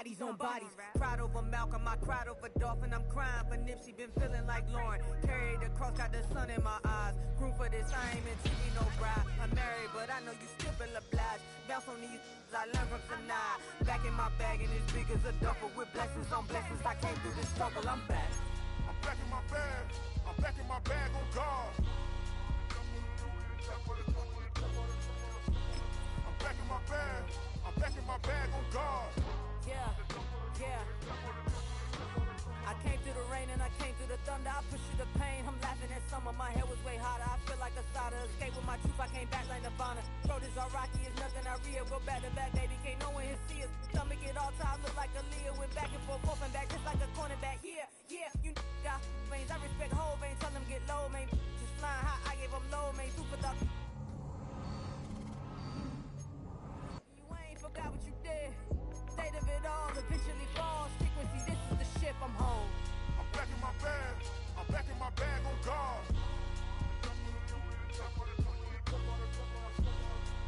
bodies on bodies. Cried over Malcolm, I cried over Dolphin. I'm crying for Nipsey, been feeling like Lauren. Carried the cross, got the sun in my eyes. Grew for this, I ain't meant to be no bride. I'm married, but I know you still feel obliged. Bounce on these, I learned from tonight. Back in my bag and as big as a duffel. With blessings on blessings, I came through this struggle, I'm back. I'm back in my bag, I'm back in my bag on guard. I'm back in my bag, I'm back in my bag on guard. Yeah, yeah. I came through the rain and I came through the thunder. I pushed through the pain, I'm laughing at summer. My head was way hotter, I feel like a starter. Escape with my truth, I came back like Nirvana. Throat is all rocky, it's nothing I real. Go back to back, baby, can't no one here see us. Stomach it all time, look like a Leah. Went back and forth and back, just like a cornerback. Yeah, yeah, you got veins, I respect whole veins. Tell them get low, man. Just flying high, I gave them low, man. Super thought. You ain't forgot what you did. State of it all, eventually falls. Frequency, this is the ship, I'm home. I'm back in my bag, I'm back in my bag on guard.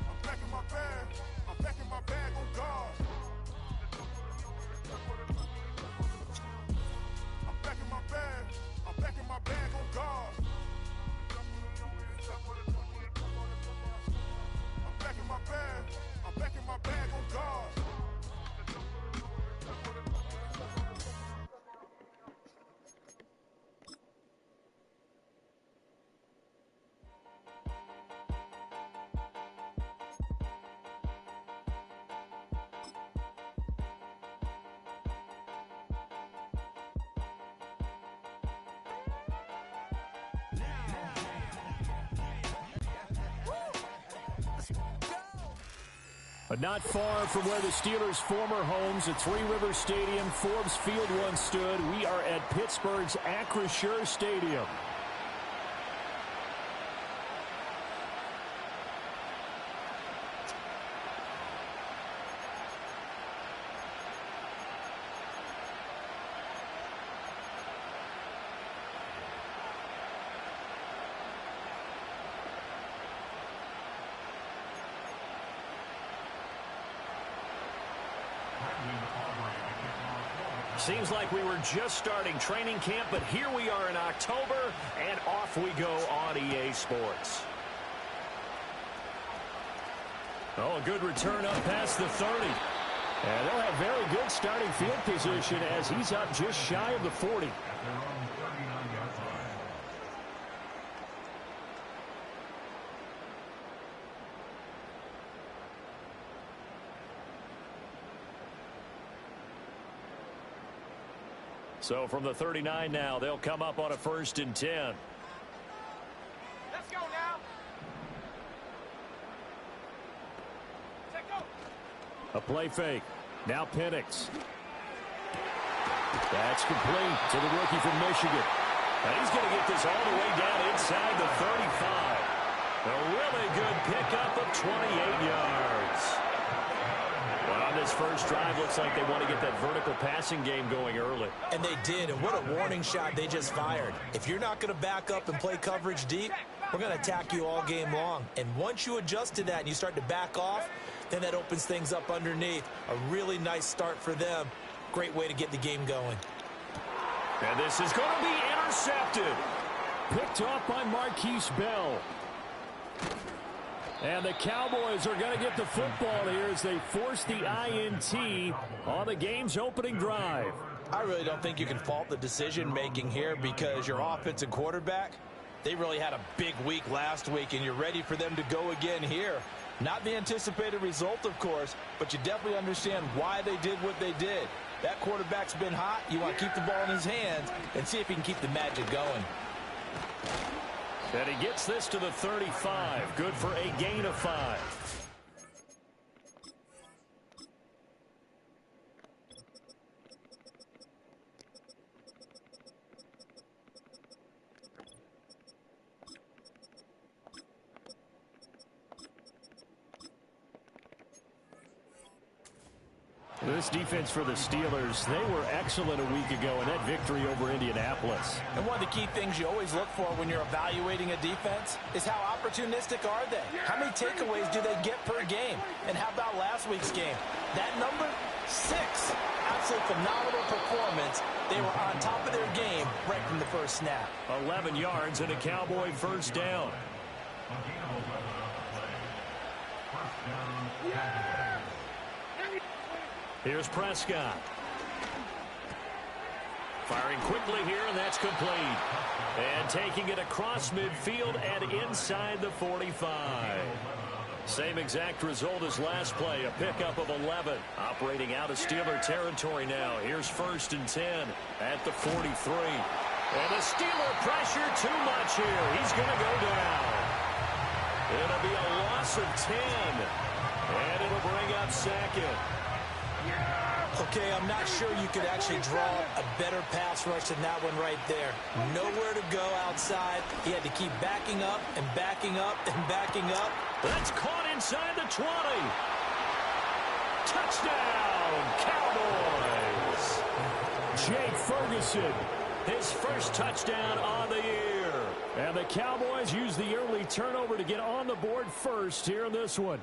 I'm back in my bag, I'm back in my bag on guard. I'm back in my bag, I'm back in my bag on guard. I'm back in my bag, I'm back in my bag on guard. But not far from where the Steelers' former homes at Three Rivers Stadium, Forbes Field once stood, we are at Pittsburgh's Acrisure Stadium. Seems like we were just starting training camp, but here we are in October, and off we go on EA Sports. Oh, a good return up past the 30. And they'll have very good starting field position as he's up just shy of the 40. So from the 39 now, they'll come up on a 1st and 10. Let's go now. Take go. A play fake. Now Penix. That's complete to the rookie from Michigan. And he's going to get this all the way down inside the 35. A really good pickup of 28 yards. Well, on this first drive, looks like they want to get that vertical passing game going early. And they did, and what a warning shot they just fired. If you're not going to back up and play coverage deep, we're going to attack you all game long. And once you adjust to that and you start to back off, then that opens things up underneath. A really nice start for them. Great way to get the game going. And this is going to be intercepted. Picked off by Marquise Bell. And the Cowboys are going to get the football here as they force the INT on the game's opening drive. I really don't think you can fault the decision-making here because your offense and quarterback, they really had a big week last week, and you're ready for them to go again here. Not the anticipated result, of course, but you definitely understand why they did what they did. That quarterback's been hot. You want to keep the ball in his hands and see if he can keep the magic going. And he gets this to the 35. Good for a gain of 5. This defense for the Steelers, they were excellent a week ago in that victory over Indianapolis. And one of the key things you always look for when you're evaluating a defense is how opportunistic are they? How many takeaways do they get per game? And how about last week's game? That number, 6. Absolutely phenomenal performance. They were on top of their game right from the first snap. 11 yards and a Cowboy first down. Here's Prescott. Firing quickly here, and that's complete. And taking it across midfield and inside the 45. Same exact result as last play, a pickup of 11. Operating out of Steeler territory now. Here's 1st and 10 at the 43. And the Steeler pressure too much here. He's going to go down. It'll be a loss of 10. And it'll bring up 2nd. Okay, I'm not sure you could actually draw a better pass rush than that one right there. Nowhere to go outside. He had to keep backing up and backing up and backing up. That's caught inside the 20. Touchdown, Cowboys. Jake Ferguson, his first touchdown on the year. And the Cowboys use the early turnover to get on the board first here in this one.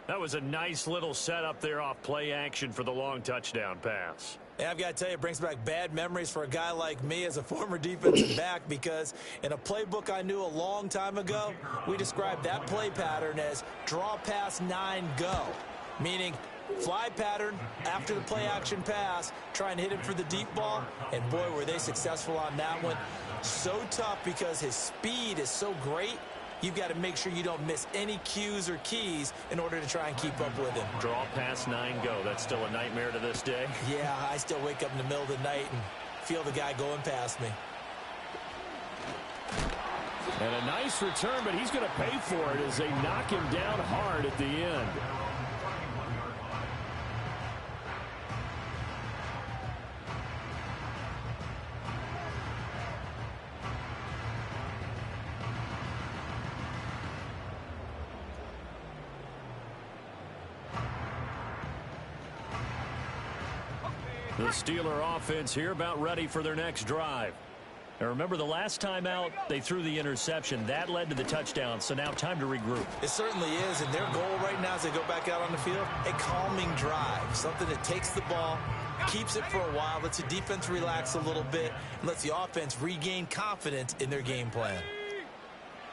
That was a nice little setup there off play action for the long touchdown pass. Yeah, I've got to tell you, it brings back bad memories for a guy like me as a former defensive back, because in a playbook I knew a long time ago, we described that play pattern as draw pass 9 go, meaning fly pattern after the play action pass, try and hit him for the deep ball, and boy, were they successful on that one. So tough because his speed is so great. You've got to make sure you don't miss any cues or keys in order to try and keep up with him. Draw pass 9 go. That's still a nightmare to this day. Yeah, I still wake up in the middle of the night and feel the guy going past me. And a nice return, but he's going to pay for it as they knock him down hard at the end. The Steeler offense here about ready for their next drive. Now remember, the last time out, they threw the interception. That led to the touchdown, so now time to regroup. It certainly is, and their goal right now as they go back out on the field, a calming drive. Something that takes the ball, keeps it for a while, lets the defense relax a little bit, and lets the offense regain confidence in their game plan.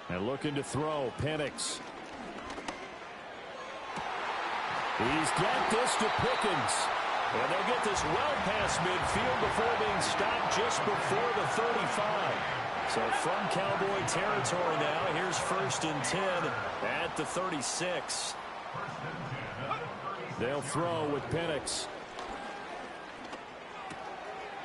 And looking to throw, Penix. He's got this to Pickens. And they'll get this well past midfield before being stopped just before the 35. So from Cowboy territory now, here's 1st and 10 at the 36. They'll throw with Penix.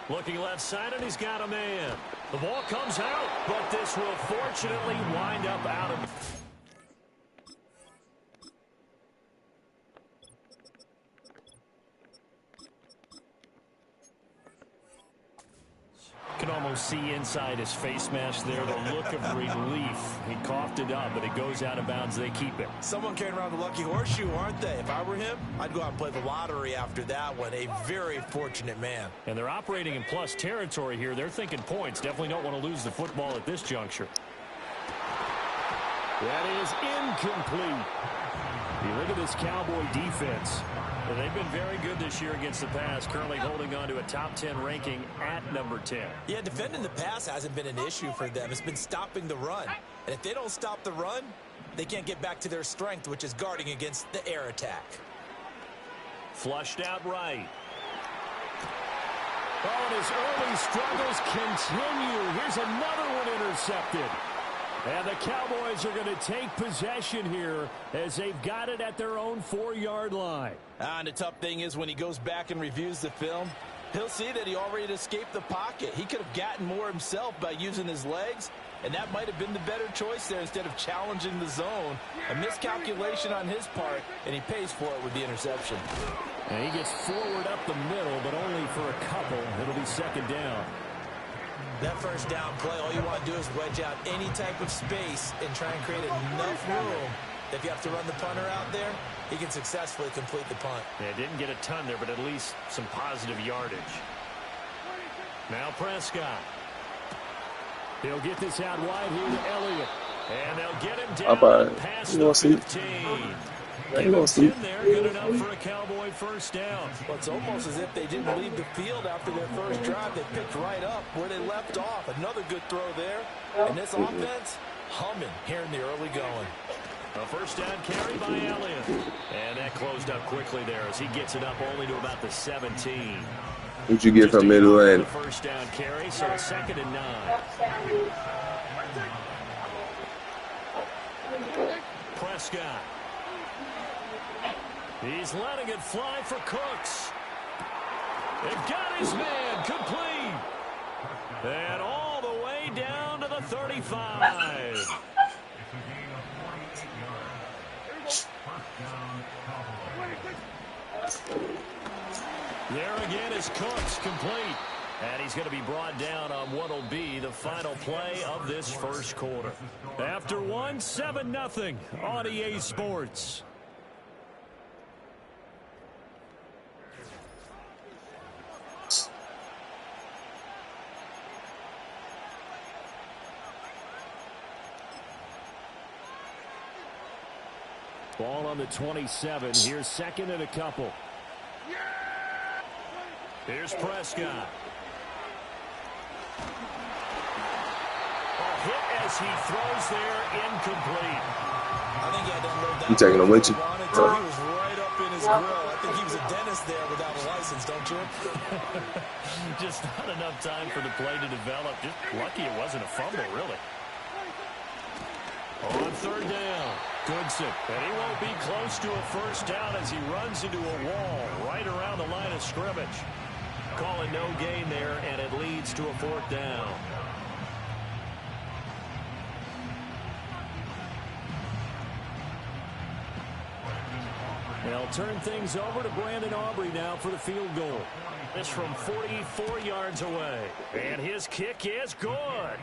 Looking left side, and he's got a man. The ball comes out, but this will fortunately wind up out of... You can almost see inside his face mask there the look of relief. He coughed it up, but it goes out of bounds. They keep it. Someone carrying around the lucky horseshoe, aren't they? If I were him, I'd go out and play the lottery after that one. A very fortunate man. And they're operating in plus territory here. They're thinking points. Definitely don't want to lose the football at this juncture. That is incomplete. You look at this Cowboy defense. Well, they've been very good this year against the pass, currently holding on to a top 10 ranking at number 10. Yeah, defending the pass hasn't been an issue for them. It's been stopping the run. And if they don't stop the run, they can't get back to their strength, which is guarding against the air attack. Flushed out right. Oh, and his early struggles continue. Here's another one intercepted. And the Cowboys are going to take possession here as they've got it at their own 4-yard line. And the tough thing is when he goes back and reviews the film, he'll see that he already escaped the pocket. He could have gotten more himself by using his legs, and that might have been the better choice there instead of challenging the zone. A miscalculation on his part, and he pays for it with the interception. And he gets forward up the middle, but only for a couple. It'll be 2nd down. That first down play, all you want to do is wedge out any type of space and try and create enough room If you have to run the punter out there, he can successfully complete the punt. Yeah, didn't get a ton there, but at least some positive yardage. Now Prescott. He'll get this out wide here to Elliott. And they'll get him down past the 15. Get him there, good enough for a Cowboy first down. Well, it's almost as if they didn't leave the field after their first drive. They picked right up where they left off. Another good throw there. And this offense, humming here in the early going. A first down carry by Elliott. And that closed up quickly there as he gets it up only to about the 17. What'd you get from middle lane? First down carry, so a 2nd and 9. Prescott. He's letting it fly for Cooks. They've got his man complete. And all the way down to the 35. There again is Cooks complete. And he's going to be brought down on what will be the final play of this first quarter. After 7-0 on EA Sports. Ball on the 27. Here's 2nd and a couple. Here's Prescott. A hit as he throws there, incomplete. I think he had to unload that. You taking him with you? He was right up in his grill. I think he was a dentist there without a license, don't you? Just not enough time for the play to develop. Just lucky it wasn't a fumble, really. On 3rd down, Goodson. And he won't be close to a first down as he runs into a wall right around the line of scrimmage. Call it no gain there, and it leads to a 4th down. They'll turn things over to Brandon Aubrey now for the field goal. This from 44 yards away. And his kick is good.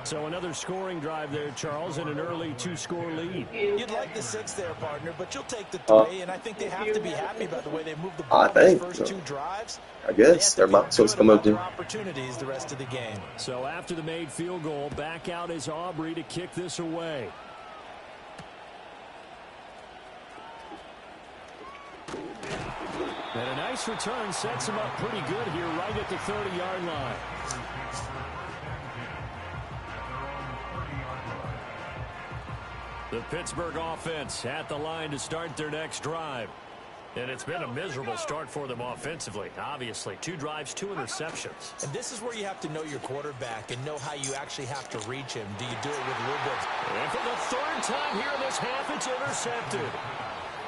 So another scoring drive there, Charles, and an early 2-score lead. You'd like the 6 there, partner, but you'll take the 3, and I think they have to be happy about the way they moved the ball in the first 2 drives. I guess they're about supposed to come up there. Opportunities the rest of the game. So after the made field goal, back out is Aubrey to kick this away. And a nice return sets him up pretty good here right at the 30-yard line. The Pittsburgh offense at the line to start their next drive. And it's been a miserable start for them offensively, obviously. 2 drives, 2 interceptions. And this is where you have to know your quarterback and know how you actually have to reach him. Do you do it with a little bit? And for the 3rd time here in this half, it's intercepted.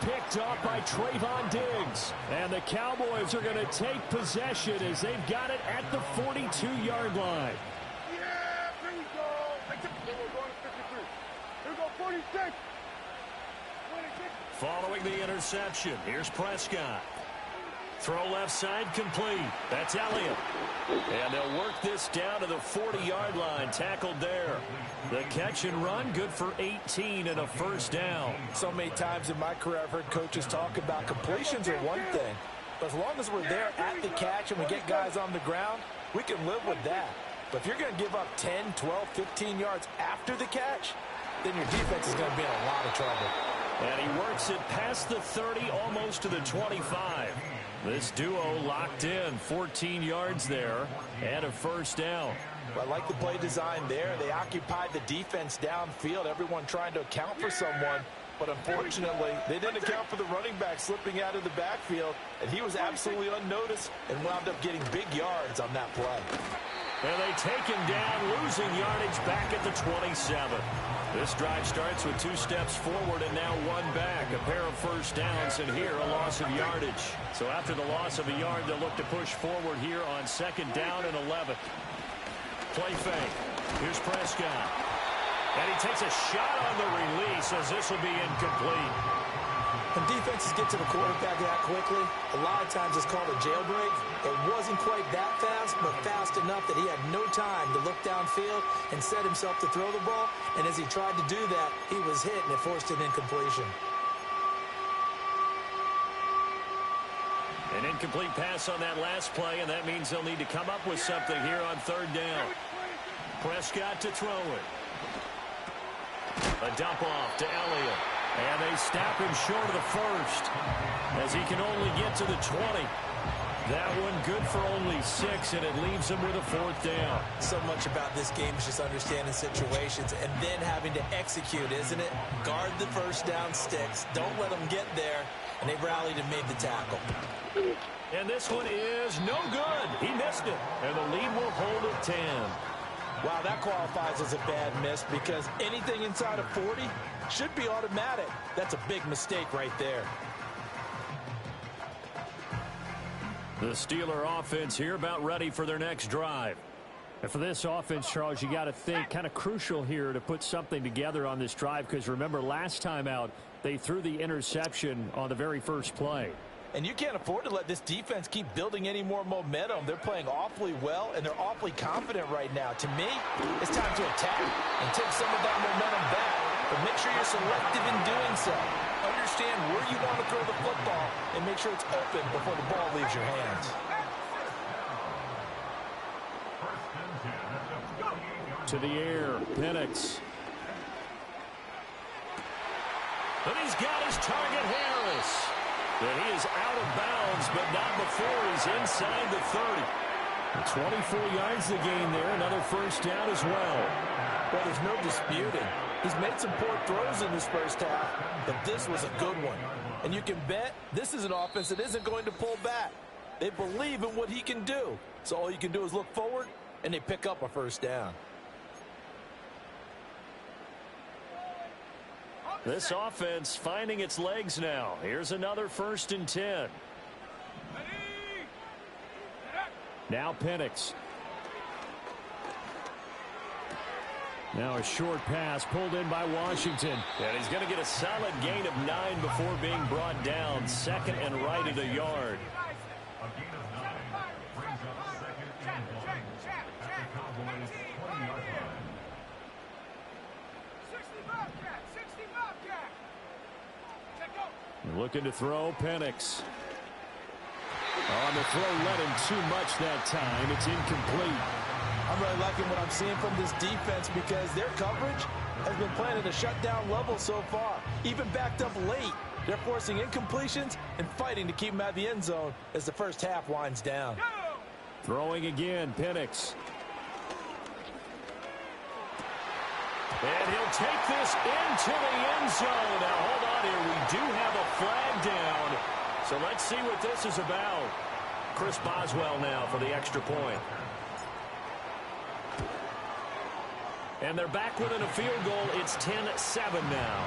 Picked off by Trayvon Diggs. And the Cowboys are going to take possession as they've got it at the 42-yard line. Yeah, here we go. We're going to 53. Here we go, 46. 26. Following the interception, here's Prescott. Throw left side complete. That's Elliott. And they'll work this down to the 40-yard line. Tackled there. The catch and run, good for 18 and a first down. So many times in my career I've heard coaches talk about completions are one thing. But as long as we're there at the catch and we get guys on the ground, we can live with that. But if you're going to give up 10, 12, 15 yards after the catch, then your defense is going to be in a lot of trouble. And he works it past the 30, almost to the 25. This duo locked in, 14 yards there, and a first down. I like the play design there. They occupied the defense downfield, everyone trying to account for someone. But unfortunately, they didn't account for the running back slipping out of the backfield, and he was absolutely unnoticed and wound up getting big yards on that play. And they take him down, losing yardage back at the 27. This drive starts with 2 steps forward and now 1 back. A pair of first downs, and here a loss of yardage. So after the loss of a yard, they'll look to push forward here on 2nd down and 11. Play fake. Here's Prescott. And he takes a shot on the release as this will be incomplete. When defenses get to the quarterback that quickly, a lot of times it's called a jailbreak. It wasn't quite that fast, but fast enough that he had no time to look downfield and set himself to throw the ball. And as he tried to do that, he was hit, and it forced an incompletion. An incomplete pass on that last play, and that means they'll need to come up with something here on third down. Prescott to throw it. A dump off to Elliott. And they stop him short of the first as he can only get to the 20. That one good for only 6, and it leaves him with a 4th down. So much about this game is just understanding situations and then having to execute, isn't it? Guard the first down sticks. Don't let them get there. And they rallied and made the tackle. And this one is no good. He missed it. And the lead will hold at 10. Wow, that qualifies as a bad miss because anything inside of 40 should be automatic. That's a big mistake right there. The Steeler offense here about ready for their next drive. And for this offense, Charles, you got to think kind of crucial here to put something together on this drive because remember last time out they threw the interception on the very first play. And you can't afford to let this defense keep building any more momentum. They're playing awfully well, and they're awfully confident right now. To me, it's time to attack and take some of that momentum back. But make sure you're selective in doing so. Understand where you want to throw the football and make sure it's open before the ball leaves your hands. To the air, Penix. But he's got his target, Harris. And he is out of bounds, but not before he's inside the 30. 24 yards to gain there, another first down as well. Well, there's no disputing. He's made some poor throws in this first half, but this was a good one. And you can bet this is an offense that isn't going to pull back. They believe in what he can do. So all you can do is look forward, and they pick up a first down. This offense finding its legs now. Here's another 1st and 10. Now Penix. Now a short pass pulled in by Washington. And he's going to get a solid gain of 9 before being brought down. 2nd and right at a yard. Looking to throw, Penix. On the throw, let him too much that time. It's incomplete. I'm really liking what I'm seeing from this defense because their coverage has been playing at a shutdown level so far. Even backed up late, they're forcing incompletions and fighting to keep them out of the end zone as the first half winds down. Throwing again, Penix. And he'll take this into the end zone. Now, hold on here. We do have a flag down. So let's see what this is about. Chris Boswell now for the extra point. And they're back within a field goal. It's 10-7 now.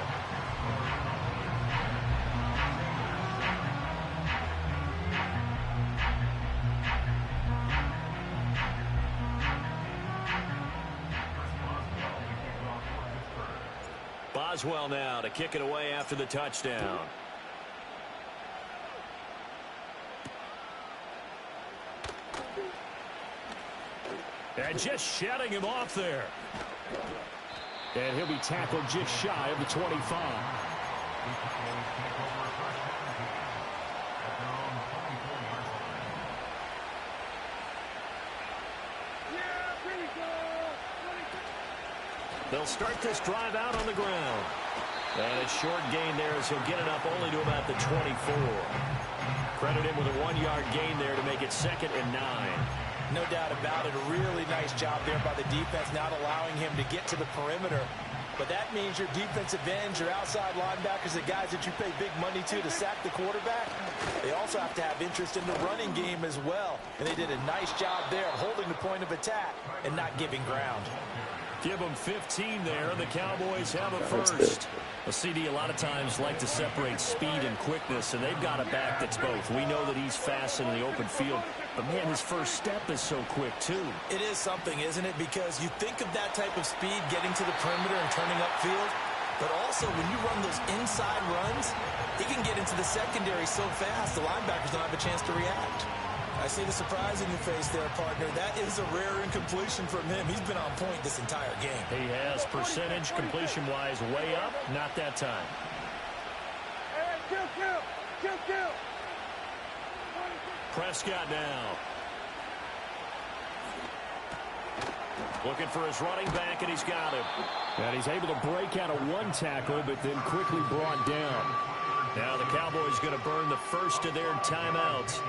Boswell now to kick it away after the touchdown. And just shutting him off there. And he'll be tackled just shy of the 25. They'll start this drive out on the ground. And a short gain there as he'll get it up only to about the 24. Credit him with a 1-yard gain there to make it 2nd and 9. No doubt about it. A really nice job there by the defense, not allowing him to get to the perimeter. But that means your defensive ends, your outside linebackers, the guys that you pay big money to sack the quarterback, they also have to have interest in the running game as well. And they did a nice job there of holding the point of attack and not giving ground. Give them 15 there, and the Cowboys have a first. A CD a lot of times like to separate speed and quickness, and they've got a back that's both. We know that he's fast in the open field, but, man, his first step is so quick, too. It is something, isn't it? Because you think of that type of speed getting to the perimeter and turning upfield, But also, when you run those inside runs, he can get into the secondary so fast, the linebackers don't have a chance to react. I see the surprise in your face there, partner. That is a rare incompletion from him. He's been on point this entire game. He has percentage completion-wise way up. Not that time. Kill. Prescott now. Looking for his running back, and he's got him. And he's able to break out of one tackle, but then quickly brought down. Now the Cowboys going to burn the first of their timeouts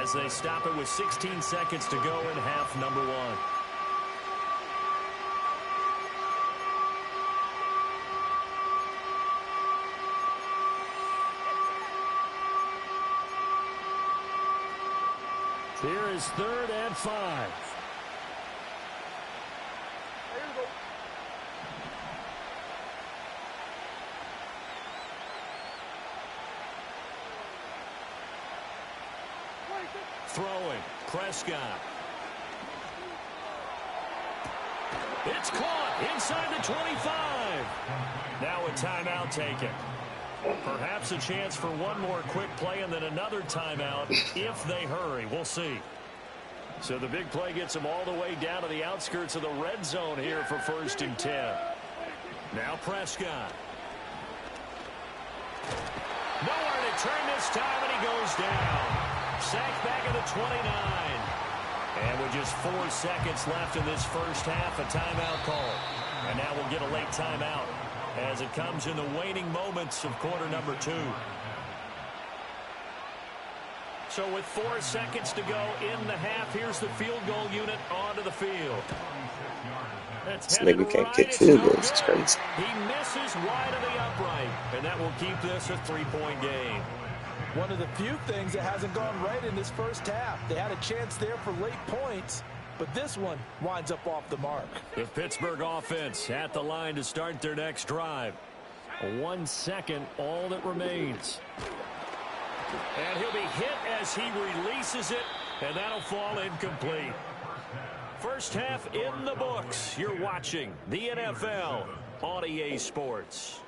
as they stop it with 16 seconds to go in half number one. Here is 3rd and 5. Throwing, Prescott. It's caught inside the 25. Now a timeout taken. Perhaps a chance for one more quick play and then another timeout if they hurry. We'll see. So the big play gets them all the way down to the outskirts of the red zone here for 1st and 10. Now Prescott. Nowhere to turn this time, and he goes down. Sacked back at the 29. And with just 4 seconds left in this first half, a timeout call. And now we'll get a late timeout as it comes in the waning moments of quarter number 2. So with 4 seconds to go in the half, here's the field goal unit onto the field. This nigga can't kick field goals. It's crazy. He misses wide of the upright, and that will keep this a 3-point game. One of the few things that hasn't gone right in this first half. They had a chance there for late points, but this one winds up off the mark. The Pittsburgh offense at the line to start their next drive. 1 second, all that remains. And he'll be hit as he releases it, and that'll fall incomplete. First half in the books. You're watching the NFL on EA Sports.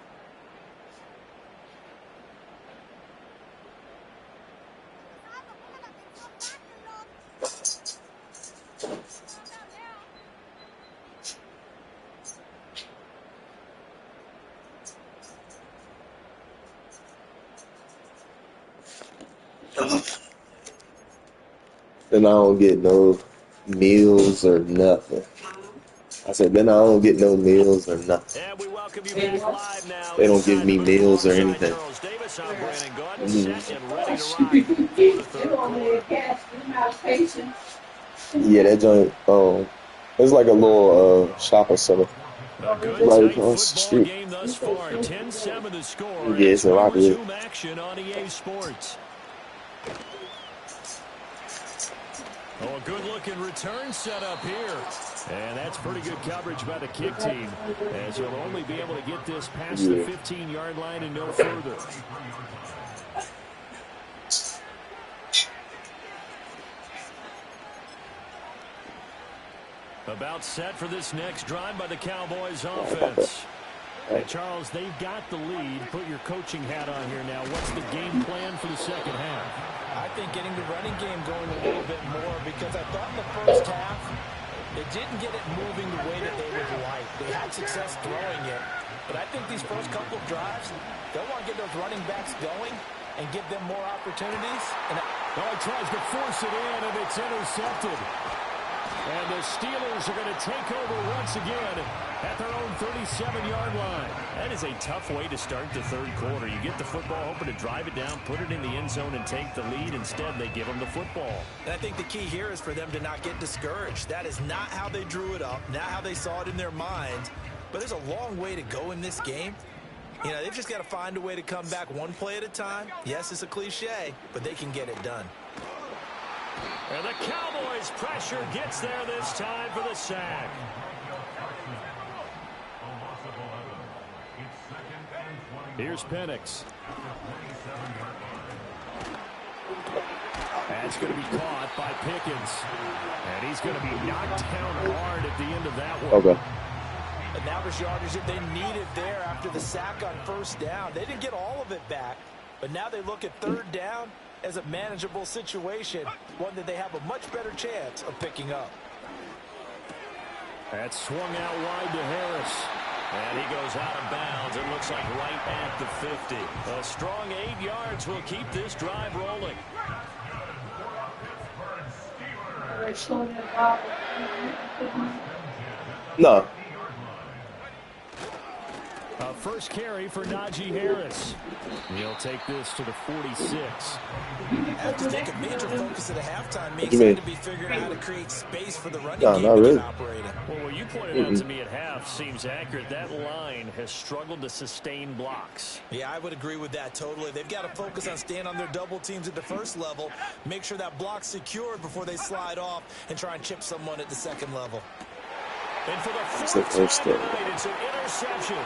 Then I don't get no meals or nothing. I said, then I don't get no meals or nothing. And we welcome you back live now. They don't give me meals or anything. Yeah, that joint, it's like a little shopping center. Right across the street. Game thus far, 10-7 the score. Yeah, it's a lot good. Action on EA Sports. Oh, a good-looking return set up here. And that's pretty good coverage by the kick team, as he'll only be able to get this past the 15-yard line and no further. About set for this next drive by the Cowboys offense. And Charles, they've got the lead. Put your coaching hat on here now. What's the game plan for the second half? I think getting the running game going a little bit more, because I thought in the first half they didn't get it moving the way that they would like. They had success throwing it, but I think these first couple of drives, they'll want to get those running backs going and give them more opportunities. And he tries to force it in, and it's intercepted. And the Steelers are going to take over once again at their own 37-yard line. That is a tough way to start the third quarter. You get the football, hoping to drive it down, put it in the end zone, and take the lead. Instead, they give them the football. And I think the key here is for them to not get discouraged. That is not how they drew it up, not how they saw it in their minds. But there's a long way to go in this game. You know, they've just got to find a way to come back one play at a time. Yes, it's a cliche, but they can get it done. And the Cowboys' pressure gets there this time for the sack. Here's Penix. That's going to be caught by Pickens. And he's going to be knocked down hard at the end of that one. Okay. And now there's yardage that they needed there after the sack on first down. They didn't get all of it back, but now they look at third down as a manageable situation, one that they have a much better chance of picking up. That swung out wide to Harris. And he goes out of bounds. It looks like right at the 50. A strong 8 yards will keep this drive rolling. No. A first carry for Najee Harris. He'll take this to the 46. I have to think a major focus at a halftime makes it to be figuring out how to create space for the running game to get operating. Well, what you pointed out to me at half seems accurate. That line has struggled to sustain blocks. Yeah, I would agree with that totally. They've got to focus on staying on their double teams at the first level, make sure that block's secured before they slide off and try and chip someone at the second level. And for the fourth time tonight, it's an interception.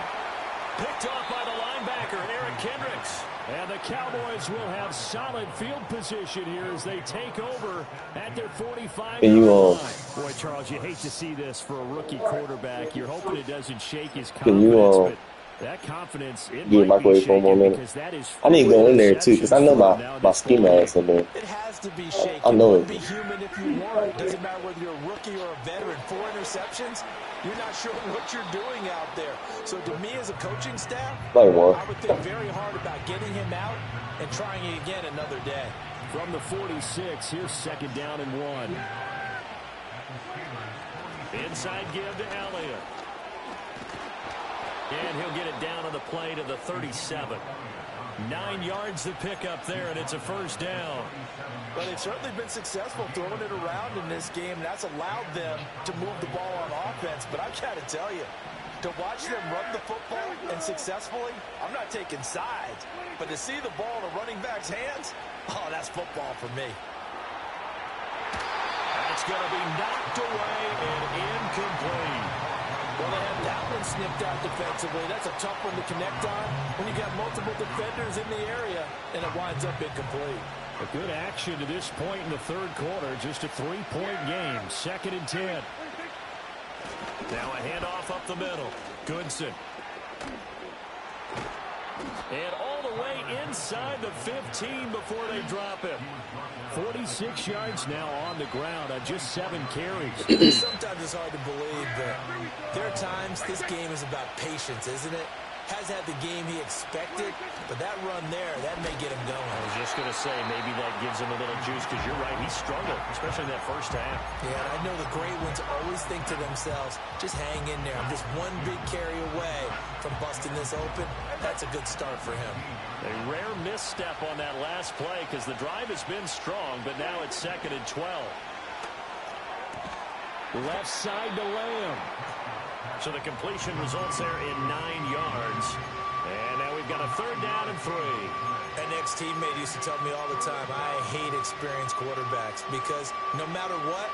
Picked off by the linebacker, Eric Kendricks. And the Cowboys will have solid field position here as they take over at their 45-yard line. Boy, Charles, you hate to see this for a rookie quarterback. You're hoping it doesn't shake his confidence, but that confidence, it might be shaken because that is I need to go in there, too, because I know my ski mask in there. It has to be shaken. I know it. Be human if you want. It doesn't matter whether you're a rookie or a veteran. 4 interceptions, you're not sure what you're doing out there. So to me as a coaching staff, I would think very hard about getting him out and trying it again another day. From the 46, here's second down and 1. Inside give to Elliott. And he'll get it down on the play to the 37. 9 yards to pick up there, and it's a first down. Well, they've certainly been successful throwing it around in this game. That's allowed them to move the ball on offense. But I've got to tell you, to watch them run the football and successfully, I'm not taking sides. But to see the ball in a running back's hands, oh, that's football for me. That's going to be knocked away and incomplete. Well, they have that one snipped out defensively. That's a tough one to connect on when you got multiple defenders in the area, and it winds up incomplete. A good action to this point in the third quarter. Just a 3-point game. 2nd and 10. Now a handoff up the middle. Goodson. And all the way inside the 15 before they drop him. 46 yards now on the ground on just 7 carries. Sometimes it's hard to believe, but there are times this game is about patience, isn't it? Has had the game he expected, but that run there, that may get him going. I was just going to say, maybe that gives him a little juice, because you're right, he struggled, especially in that first half. Yeah, and I know the great ones always think to themselves, just hang in there. I'm just one big carry away from busting this open. That's a good start for him. A rare misstep on that last play, because the drive has been strong, but now it's 2nd and 12. Left side to Lamb. So the completion results there in 9 yards. And now we've got a 3rd down and 3. An ex-teammate used to tell me all the time, I hate experienced quarterbacks because no matter what,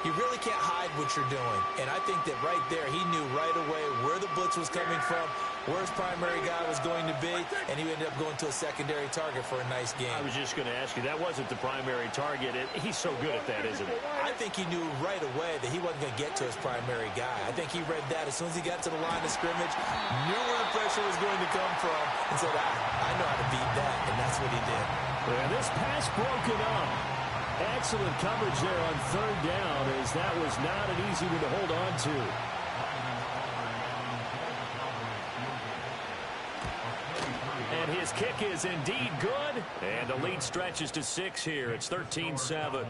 you really can't hide what you're doing. And I think that right there, he knew right away where the blitz was coming from, where his primary guy was going to be, and he ended up going to a secondary target for a nice game. I was just going to ask you, that wasn't the primary target. He's so good at that, isn't he? I think he knew right away that he wasn't going to get to his primary guy. I think he read that as soon as he got to the line of scrimmage, knew where the pressure was going to come from, and said, I know how to beat that, and that's what he did. And this pass broken up. Excellent coverage there on 3rd down, as that was not an easy one to hold on to. And his kick is indeed good. And the lead stretches to 6 here. It's 13-7.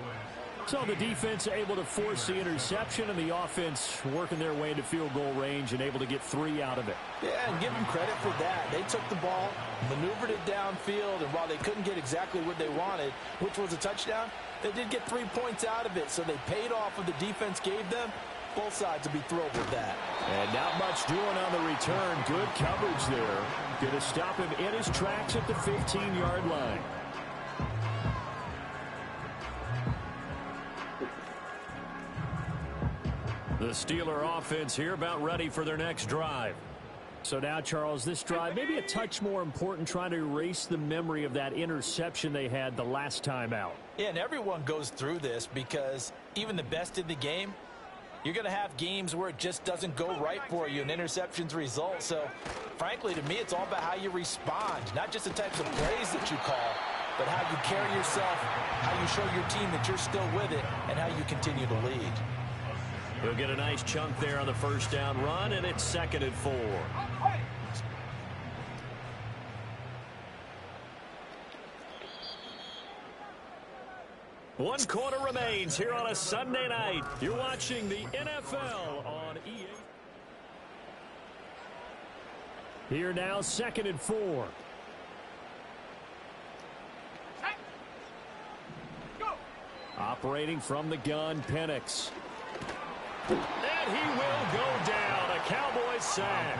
So the defense able to force the interception, and the offense working their way into field goal range and able to get 3 out of it. Yeah, and give them credit for that. They took the ball, maneuvered it downfield, and while they couldn't get exactly what they wanted, which was a touchdown, they did get 3 points out of it, so they paid off what the defense gave them. Both sides will be thrilled with that. And not much doing on the return. Good coverage there. Going to stop him in his tracks at the 15-yard line. The Steeler offense here about ready for their next drive. So now, Charles, this drive maybe a touch more important, trying to erase the memory of that interception they had the last time out. Yeah, and everyone goes through this because even the best in the game, you're going to have games where it just doesn't go right for you and interceptions result. So, frankly, to me, it's all about how you respond, not just the types of plays that you call, but how you carry yourself, how you show your team that you're still with it, and how you continue to lead. He'll get a nice chunk there on the first down run, and it's 2nd and 4. One quarter remains here on a Sunday night. You're watching the NFL on EA. Here now, 2nd and 4. Operating from the gun, Penix. And he will go down. A Cowboys sack.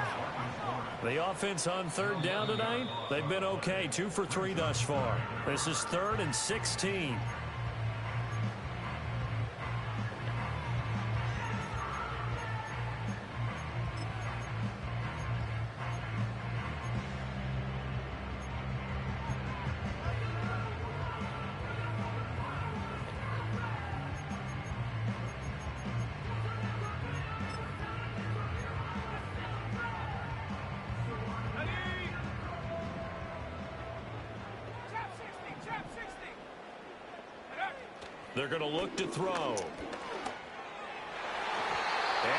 The offense on 3rd down tonight, they've been okay. 2 for 3 thus far. This is 3rd and 16. They're going to look to throw. And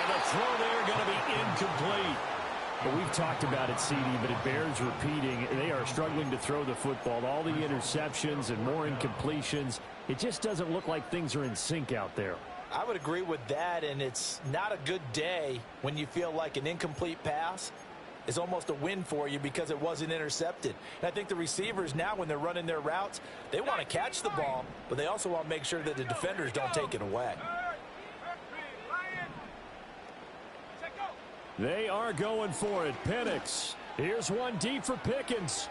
the throw there going to be incomplete. But we've talked about it, CD, but it bears repeating. They are struggling to throw the football. All the interceptions and more incompletions. It just doesn't look like things are in sync out there. I would agree with that, and it's not a good day when you feel like an incomplete pass is almost a win for you because it wasn't intercepted. And I think the receivers now, when they're running their routes, they want to catch the ball, but they also want to make sure that the defenders don't take it away. They are going for it. Penix. Here's one deep for Pickens.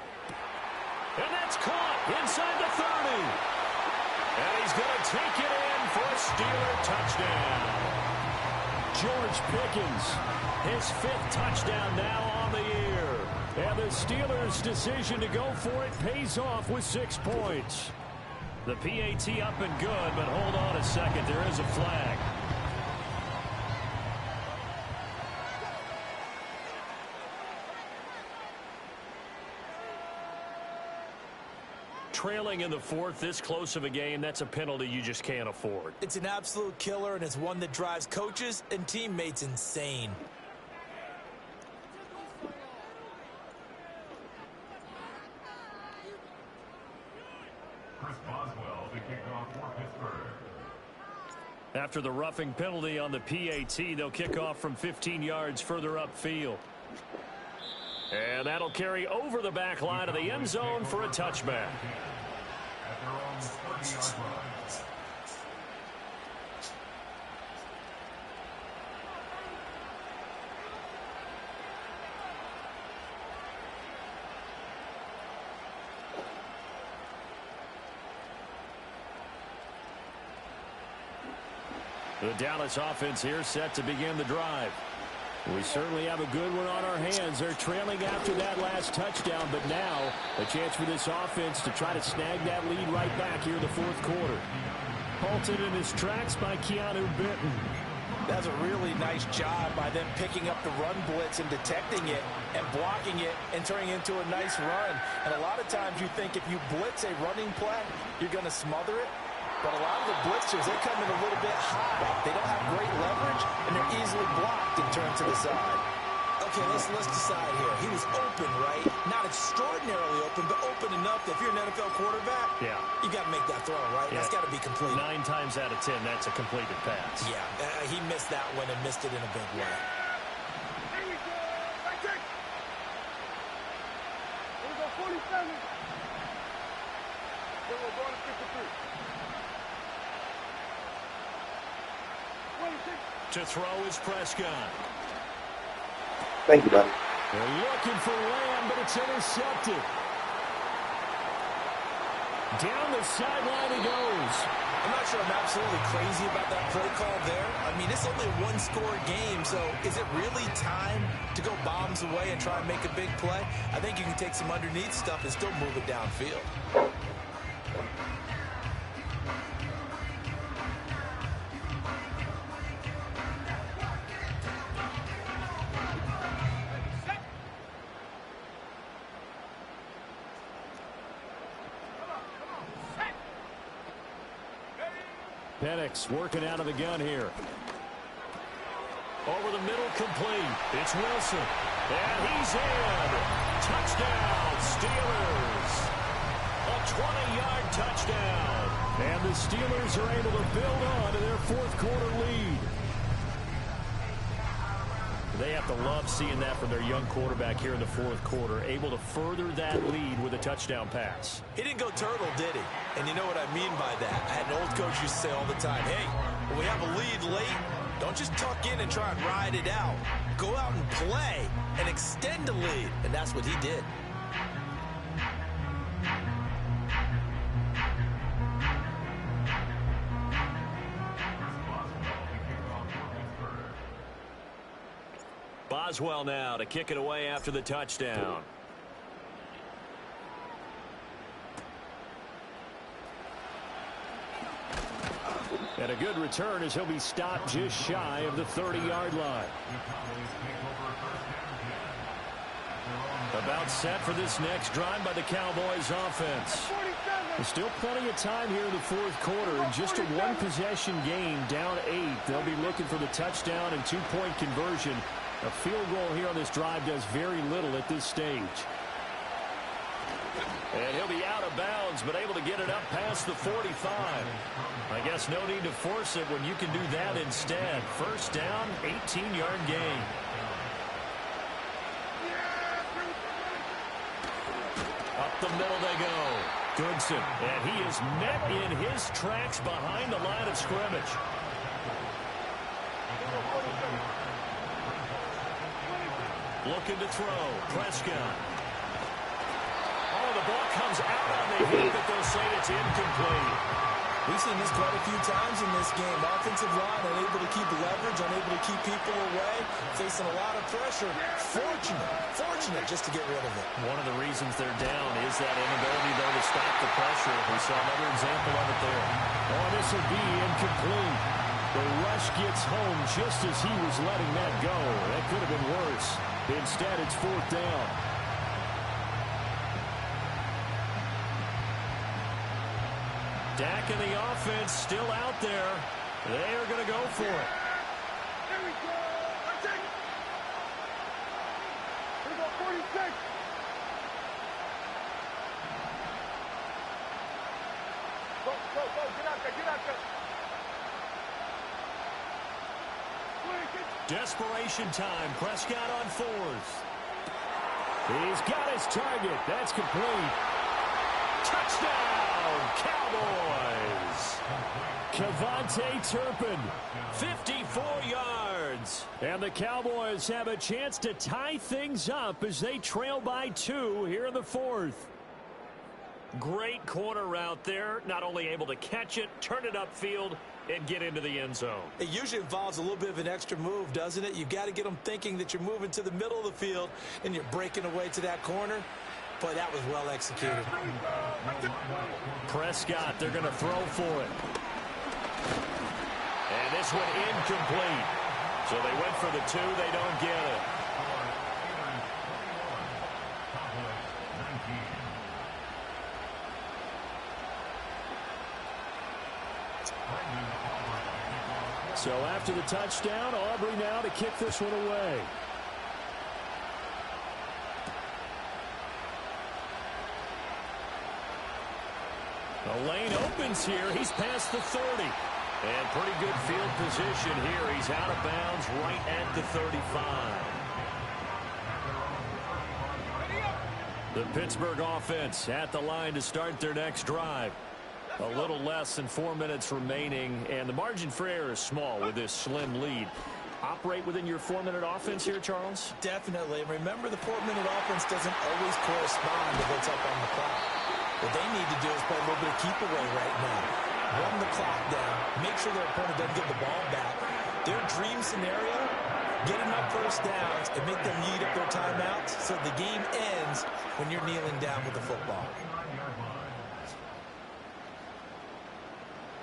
And that's caught inside the 30. And he's going to take it in for a Steeler touchdown. George Pickens, his 5th touchdown now on the year. And the Steelers' decision to go for it pays off with 6 points. The PAT up and good, but hold on a second. There is a flag. Trailing in the 4th, this close of a game, that's a penalty you just can't afford. It's an absolute killer, and it's one that drives coaches and teammates insane. After the roughing penalty on the PAT, they'll kick off from 15 yards further upfield. And that'll carry over the back line of the end zone for a touchback. The Dallas offense here set to begin the drive. We certainly have a good one on our hands. They're trailing after that last touchdown, but now a chance for this offense to try to snag that lead right back here in the 4th quarter. Halted in his tracks by Keanu Benton. That's a really nice job by them picking up the run blitz and detecting it and blocking it and turning it into a nice run. And a lot of times you think if you blitz a running play, you're going to smother it. But a lot of the blitzers, they come in a little bit high. They don't have great leverage, and they're easily blocked and turned to the side. Okay, let's decide here. He was open, right? Not extraordinarily open, but open enough that if you're an NFL quarterback, you got to make that throw, right? Yeah. That's got to be complete. 9 times out of 10, that's a completed pass. Yeah, he missed that one and missed it in a big way. Here we go. Right there. Here we go, 47. Then we're going to 53. To throw is Prescott. Thank you, buddy. They're looking for Lamb, but it's intercepted. Down the sideline he goes. I'm not sure I'm absolutely crazy about that play call there. I mean, it's only a one-score game, so is it really time to go bombs away and try and make a big play? I think you can take some underneath stuff and still move it downfield. Penix working out of the gun here. Over the middle, complete. It's Wilson. And he's in. Touchdown, Steelers. A 20-yard touchdown. And the Steelers are able to build on to their fourth quarter lead. They have to love seeing that from their young quarterback here in the fourth quarter, able to further that lead with a touchdown pass. He didn't go turtle, did he? And you know what I mean by that. I had an old coach used to say all the time, hey, when we have a lead late, don't just tuck in and try and ride it out. Go out and play and extend the lead. And that's what he did. Boswell now to kick it away after the touchdown. And a good return as he'll be stopped just shy of the 30-yard line. About set for this next drive by the Cowboys offense. There's still plenty of time here in the fourth quarter. And just a one-possession game, down 8. They'll be looking for the touchdown and two-point conversion. A field goal here on this drive does very little at this stage. And he'll be out of bounds, but able to get it up past the 45. I guess no need to force it when you can do that instead. First down, 18-yard gain. Up the middle they go. Goodson, and he is met in his tracks behind the line of scrimmage. Looking to throw. Prescott. Oh, the ball comes out on the hit, but they'll say it's incomplete. We've seen this quite a few times in this game. Offensive line unable to keep leverage, unable to keep people away, facing a lot of pressure. Fortunate just to get rid of it. One of the reasons they're down is that inability, though, to stop the pressure. We saw another example of it there. Oh, this will be incomplete. The rush gets home just as he was letting that go. That could have been worse. Instead, it's fourth down. Dak and the offense still out there. They are going to go for it. Here we go. Let's take it. Here we go, 46. Go. Get out there. Desperation time. Prescott on fourth. He's got his target. That's complete. Touchdown, Cowboys. Kevontae Turpin, 54 yards. And the Cowboys have a chance to tie things up as they trail by 2 here in the fourth. Great corner route there. Not only able to catch it, turn it upfield, and get into the end zone. It usually involves a little bit of an extra move, doesn't it? You've got to get them thinking that you're moving to the middle of the field and you're breaking away to that corner. Boy, that was well executed. Prescott, they're going to throw for it. And this one incomplete. So they went for the 2. They don't get it. So after the touchdown, Aubrey now to kick this one away. The lane opens here. He's past the 30. And pretty good field position here. He's out of bounds right at the 35. The Pittsburgh offense at the line to start their next drive. A little less than 4 minutes remaining, and the margin for error is small with this slim lead. Operate within your 4-minute offense here, Charles? Definitely. Remember, the 4-minute offense doesn't always correspond to what's up on the clock. What they need to do is play a little bit of keep away right now. Run the clock down. Make sure their opponent doesn't get the ball back. Their dream scenario, get enough first downs and make them eat up their timeouts so the game ends when you're kneeling down with the football.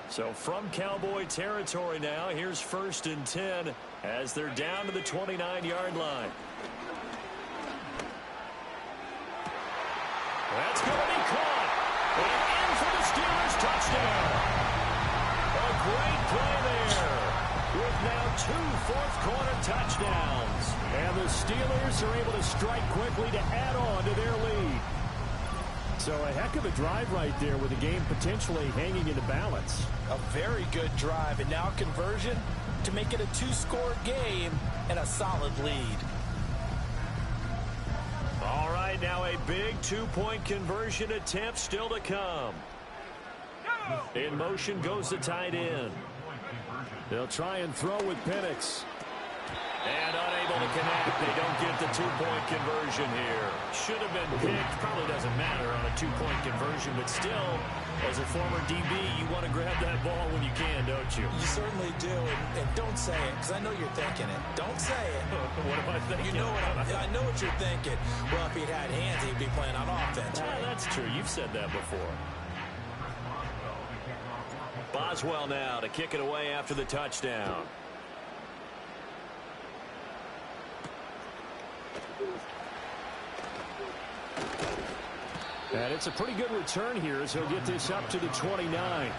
So from Cowboy territory now, here's 1st and 10 as they're down to the 29-yard line. That's going to be caught. And in for the Steelers touchdown. A great play there. With now 2 fourth-quarter touchdowns. And the Steelers are able to strike quickly to add on to their lead. So a heck of a drive right there with the game potentially hanging in the balance. A very good drive, and now conversion to make it a 2-score game and a solid lead. All right, now a big 2-point conversion attempt still to come. In motion goes the tight end. They'll try and throw with Penix. And unable to connect. They don't get the 2-point conversion here. Should have been picked. Probably doesn't matter on a 2-point conversion, but still, as a former DB, you want to grab that ball when you can, don't you? You certainly do, and don't say it, because I know you're thinking it. Don't say it. What am I thinking? You know I know what you're thinking. Well, if he'd had hands, he'd be playing on offense, right? That's true. You've said that before. Boswell now to kick it away after the touchdown. And it's a pretty good return here as he'll get this up to the 29.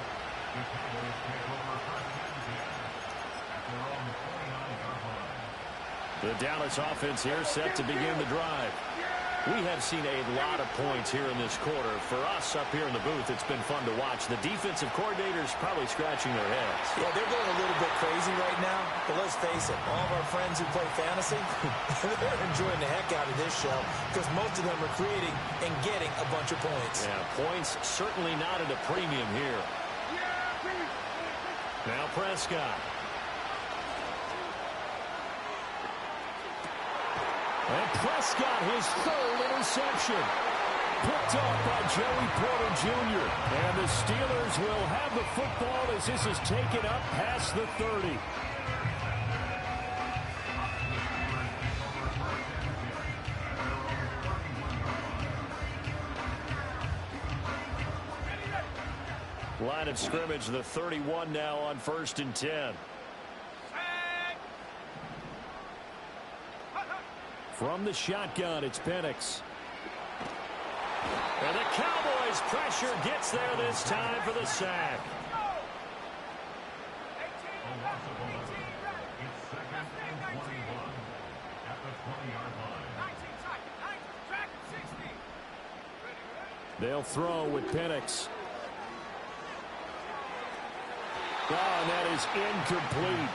The Dallas offense here set to begin the drive. We have seen a lot of points here in this quarter. For us up here in the booth, it's been fun to watch. The defensive coordinators probably scratching their heads. Yeah, they're going a little bit crazy right now. But let's face it, all of our friends who play fantasy, they're enjoying the heck out of this show because most of them are creating and getting a bunch of points. Yeah, points certainly not at a premium here. Now Prescott. And Prescott, his 3rd interception. Picked up by Joey Porter Jr. And the Steelers will have the football as this is taken up past the 30. Line of scrimmage, the 31 now on 1st and 10. From the shotgun, it's Penix. And the Cowboys pressure gets there this time for the sack. They'll throw with Penix. Oh, and that is incomplete.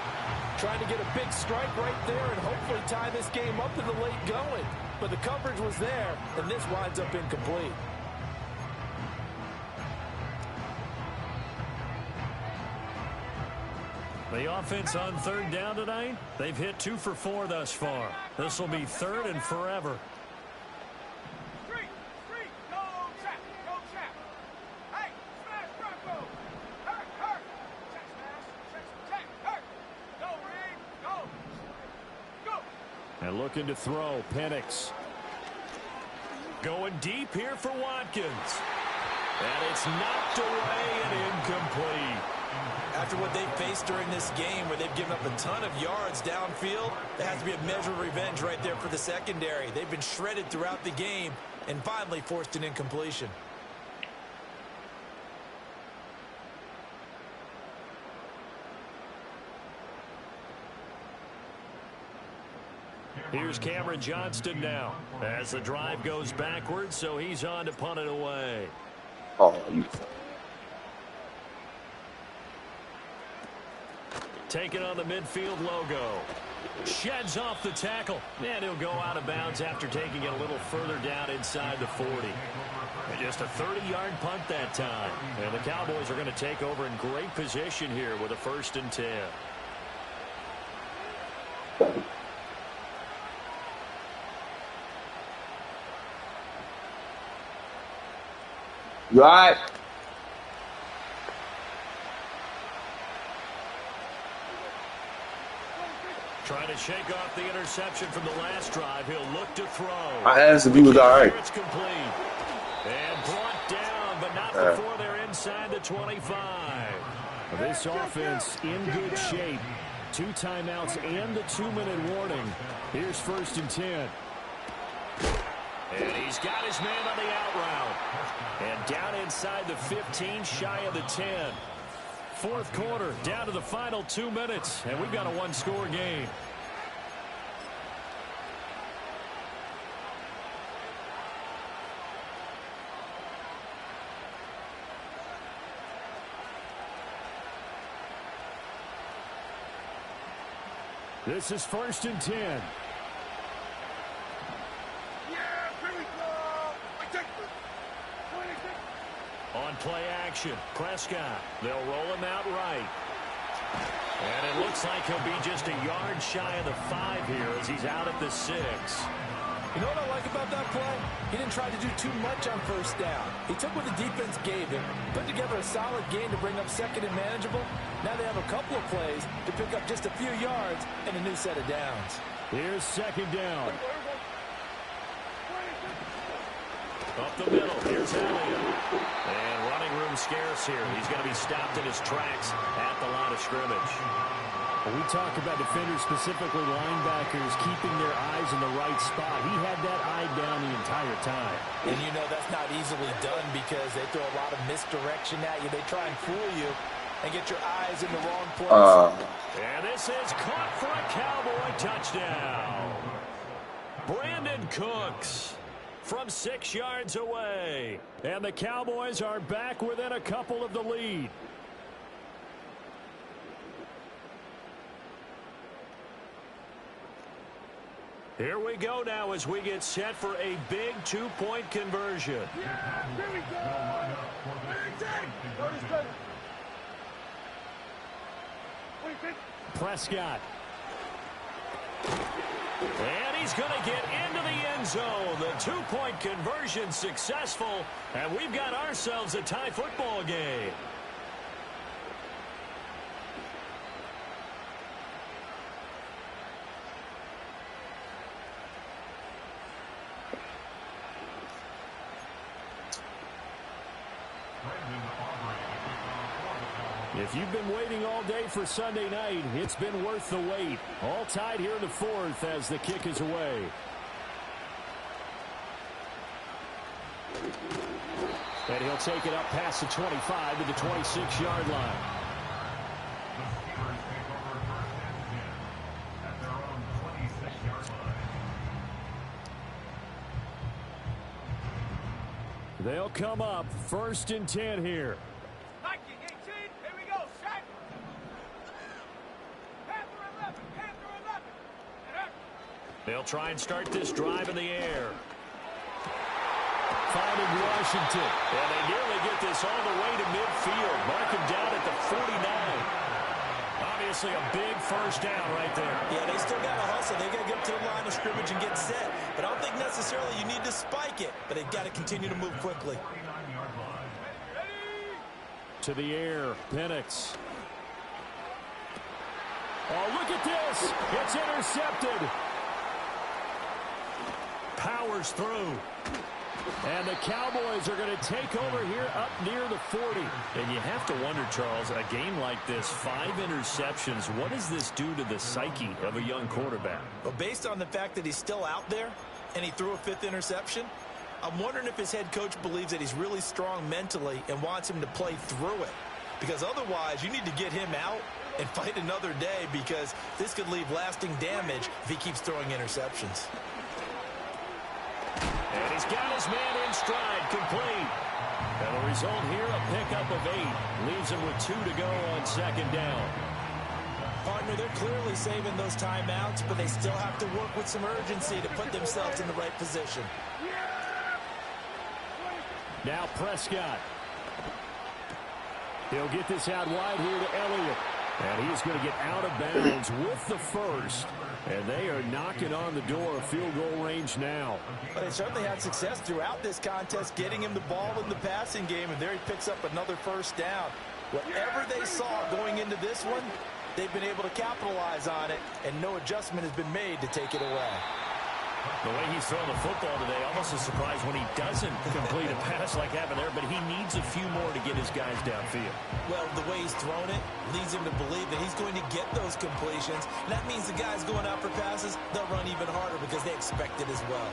Trying to get a big strike right there and hopefully tie this game up in the late going. But the coverage was there, and this winds up incomplete. The offense on 3rd down tonight, they've hit 2 for 4 thus far. This will be 3rd and forever. And looking to throw, Penix. Going deep here for Watkins. And it's knocked away and incomplete. After what they've faced during this game where they've given up a ton of yards downfield, there has to be a measure of revenge right there for the secondary. They've been shredded throughout the game and finally forced an incompletion. Here's Cameron Johnston now as the drive goes backwards, so he's on to punt it away. Oh, you. Taking on the midfield logo. Sheds off the tackle. And he'll go out of bounds after taking it a little further down inside the 40. And just a 30-yard punt that time. And the Cowboys are going to take over in great position here with a 1st and 10. You all right? Trying to shake off the interception from the last drive. He'll look to throw. I asked if he was all right. It's complete. And brought down, but not before they're inside the 25. This offense in good shape. 2 timeouts and the 2-minute warning. Here's 1st and 10. And he's got his man on the out route. And down inside the 15, shy of the 10. fourth quarter, down to the final 2 minutes, and we've got a one-score game. This is 1st and 10. Yeah, here we go. On play action, Prescott. They'll roll him out right. And it looks like he'll be just a yard shy of the 5 here as he's out at the 6. You know what I like about that play? He didn't try to do too much on first down. He took what the defense gave him, put together a solid game to bring up second and manageable. Now they have a couple of plays to pick up just a few yards and a new set of downs. Here's 2nd down. Up the middle, here's Elliott. And running room scarce here. He's going to be stopped in his tracks at the line of scrimmage. When we talk about defenders, specifically linebackers, keeping their eyes in the right spot. He had that eye down the entire time. And you know that's not easily done because they throw a lot of misdirection at you. They try and fool you and get your eyes in the wrong place. And this is caught for a Cowboy touchdown. Brandon Cooks from 6 yards away. And the Cowboys are back within a couple of the lead. Here we go now as we get set for a big 2-point conversion. Yeah, here we go. Prescott. And he's going to get into the end zone. The 2-point conversion successful. And we've got ourselves a tie football game. If you've been waiting all day for Sunday night, it's been worth the wait. All tied here in the 4th as the kick is away. And he'll take it up past the 25 to the 26-yard line. They'll come up 1st and 10 here. They'll try and start this drive in the air. Finding Washington. And they nearly get this all the way to midfield. Mark him down at the 49. Obviously a big first down right there. Yeah, they still got to hustle. They got to get to the line of scrimmage and get set. But I don't think necessarily you need to spike it. But they've got to continue to move quickly. To the air, Penix. Oh, look at this. It's intercepted. Powers through. And the Cowboys are going to take over here up near the 40. And you have to wonder, Charles, a game like this, 5 interceptions, what does this do to the psyche of a young quarterback? Well, based on the fact that he's still out there and he threw a 5th interception, I'm wondering if his head coach believes that he's really strong mentally and wants him to play through it. Because otherwise, you need to get him out and fight another day because this could leave lasting damage if he keeps throwing interceptions. And he's got his man in stride, complete. And the result here, a pickup of 8. Leaves him with 2 to go on 2nd down. Partner, they're clearly saving those timeouts, but they still have to work with some urgency to put themselves in the right position. Now Prescott. He'll get this out wide here to Elliott. And he's going to get out of bounds with the first. And they are knocking on the door of field goal range now. But they certainly had success throughout this contest, getting him the ball in the passing game, and there he picks up another first down. Whatever they saw going into this one, they've been able to capitalize on it, and no adjustment has been made to take it away. The way he's throwing the football today, almost a surprise when he doesn't complete a pass like happened there, but he needs a few more to get his guys downfield. Well, the way he's thrown it leads him to believe that he's going to get those completions. And that means the guys going out for passes, they'll run even harder because they expect it as well.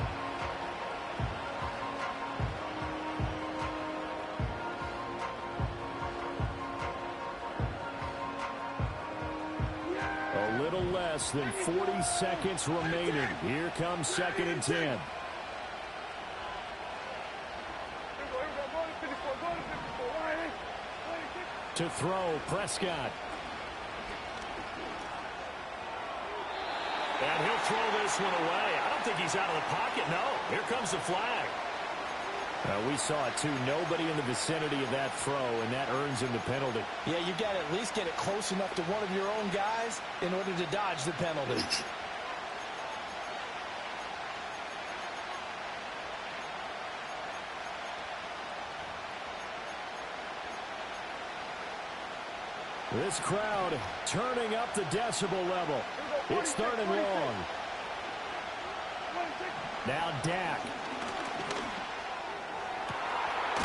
little less than 40 seconds remaining. Here comes 2nd and 10. To throw, Prescott. And he'll throw this one away. I don't think he's out of the pocket, no. Here comes the flag. We saw it, too. Nobody in the vicinity of that throw, and that earns him the penalty. Yeah, you got to at least get it close enough to one of your own guys in order to dodge the penalty. This crowd turning up the decibel level. It's 3rd and long. Now Dak.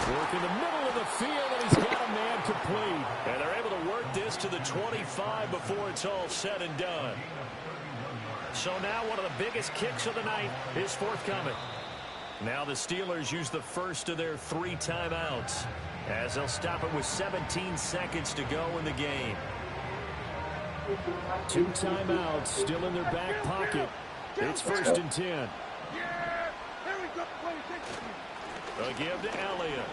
Work in the middle of the field, and he's got a man complete. And they're able to work this to the 25 before it's all said and done. So now one of the biggest kicks of the night is forthcoming. Now the Steelers use the first of their 3 timeouts, as they'll stop it with 17 seconds to go in the game. 2 timeouts still in their back pocket. It's 1st and 10. They'll give to Elliott.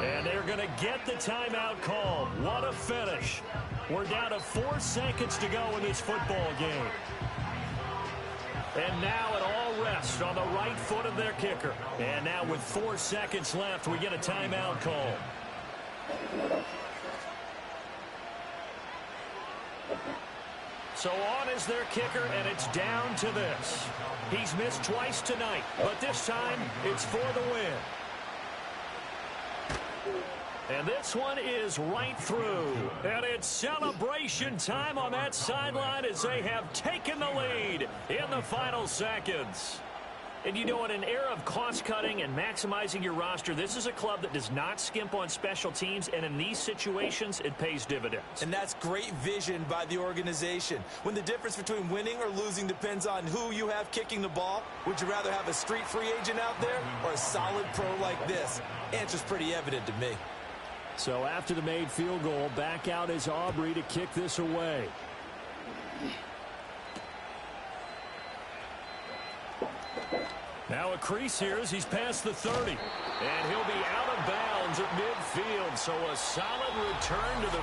And they're going to get the timeout called. What a finish. We're down to 4 seconds to go in this football game. And now it all rests on the right foot of their kicker. And now with 4 seconds left, we get a timeout call. So on is their kicker, and it's down to this. He's missed twice tonight, but this time it's for the win. And this one is right through. And it's celebration time on that sideline as they have taken the lead in the final seconds. And you know, in an era of cost-cutting and maximizing your roster, this is a club that does not skimp on special teams, and in these situations, it pays dividends. And that's great vision by the organization. When the difference between winning or losing depends on who you have kicking the ball, would you rather have a street free agent out there or a solid pro like this? Answer's pretty evident to me. So after the made field goal, back out is Aubrey to kick this away. Now a crease here as he's past the 30. And he'll be out of bounds at midfield. So a solid return to the